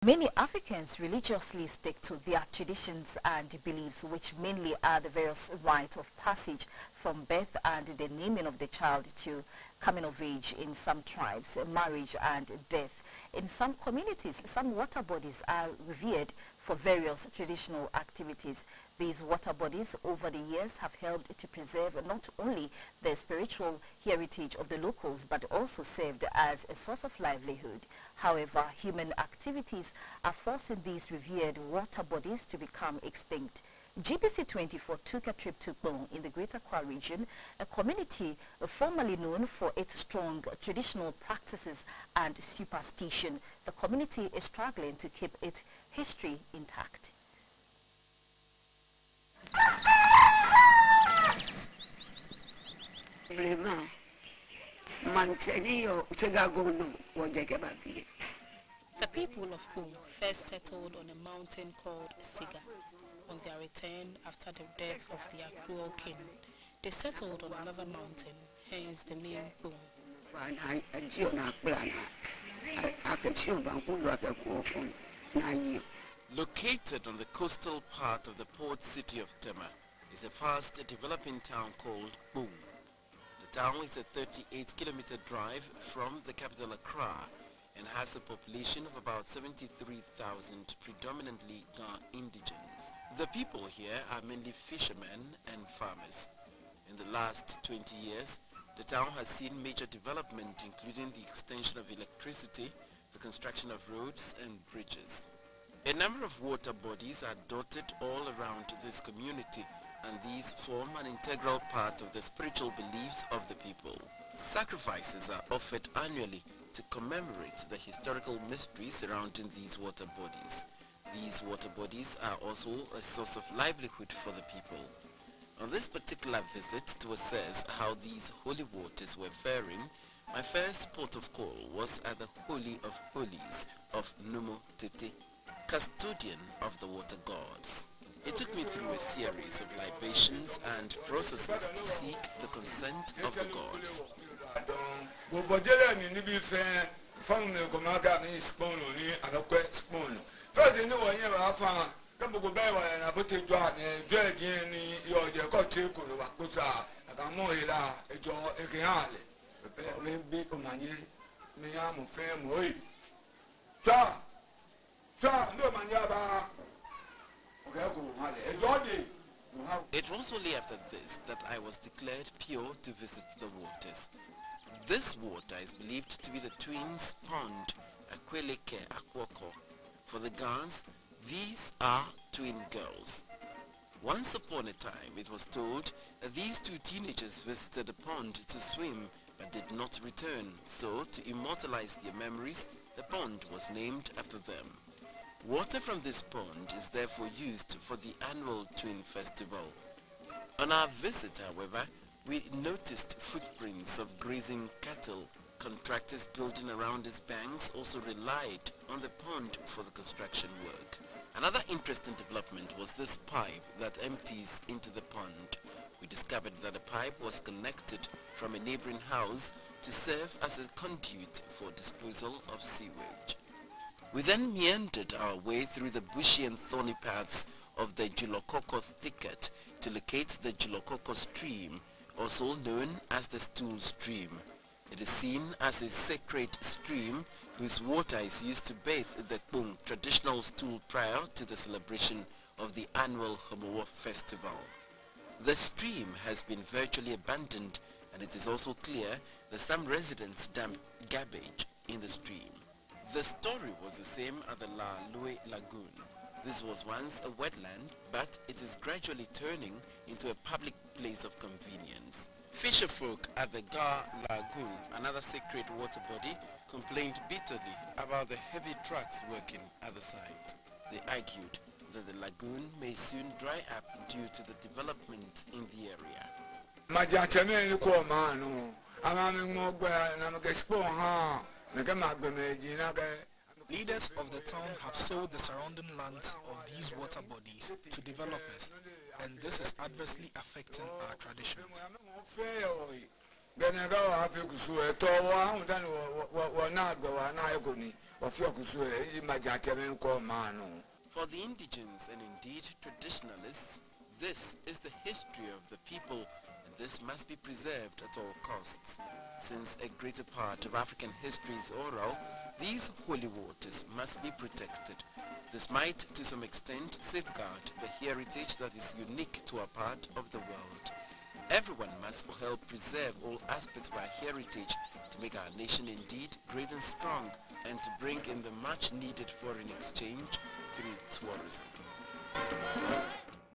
Many Africans religiously stick to their traditions and beliefs, which mainly are the various rites of passage from birth and the naming of the child to coming of age in some tribes, marriage and death. In some communities, some water bodies are revered for various traditional activities. These water bodies over the years have helped to preserve not only the spiritual heritage of the locals but also served as a source of livelihood. However, human activities are forcing these revered water bodies to become extinct. GBC 24 took a trip to Kpone in the Greater Accra region, a community formerly known for its strong traditional practices and superstition. The community is struggling to keep its history intact. The people of Kpone first settled on a mountain called Siga. On their return after the death of their cruel king, they settled on another mountain, hence the name Kpone. Located on the coastal part of the port city of Tema is a fast developing town called Kpone. The town is a 38-kilometer drive from the capital Accra and has a population of about 73,000 predominantly Ga indigents. The people here are mainly fishermen and farmers. In the last 20 years, the town has seen major development, including the extension of electricity, the construction of roads and bridges. A number of water bodies are dotted all around this community, and these form an integral part of the spiritual beliefs of the people. Sacrifices are offered annually to commemorate the historical mystery surrounding these water bodies. These water bodies are also a source of livelihood for the people. On this particular visit to assess how these holy waters were faring, my first port of call was at the Holy of Holies of Numo Tete, custodian of the water gods. It took me through a series of libations and processes to seek the consent of the gods. It was only after this that I was declared pure to visit the waters. This water is believed to be the twins' pond, Akweleke Akwoko. For the Gans, these are twin girls. Once upon a time, it was told that these two teenagers visited the pond to swim but did not return, so to immortalize their memories, the pond was named after them. Water from this pond is therefore used for the annual Twin Festival. On our visit, however, we noticed footprints of grazing cattle. Contractors building around its banks also relied on the pond for the construction work. Another interesting development was this pipe that empties into the pond. We discovered that the pipe was connected from a neighboring house to serve as a conduit for disposal of sewage. We then meandered our way through the bushy and thorny paths of the Julokoko thicket to locate the Julokoko stream, also known as the Stool Stream. It is seen as a sacred stream whose water is used to bathe the Kpone traditional stool prior to the celebration of the annual Homowo festival. The stream has been virtually abandoned, and it is also clear that some residents dump garbage in the stream. The story was the same at the La Lue Lagoon. This was once a wetland, but it is gradually turning into a public place of convenience. Fisherfolk at the Ga Lagoon, another sacred water body, complained bitterly about the heavy trucks working at the site. They argued that the lagoon may soon dry up due to the development in the area. Leaders of the town have sold the surrounding lands of these water bodies to developers, and this is adversely affecting our traditions. For the indigents and indeed traditionalists, this is the history of the people, and this must be preserved at all costs. Since a greater part of African history is oral, these holy waters must be protected. This might, to some extent, safeguard the heritage that is unique to our part of the world. Everyone must help preserve all aspects of our heritage to make our nation indeed great and strong, and to bring in the much needed foreign exchange through tourism.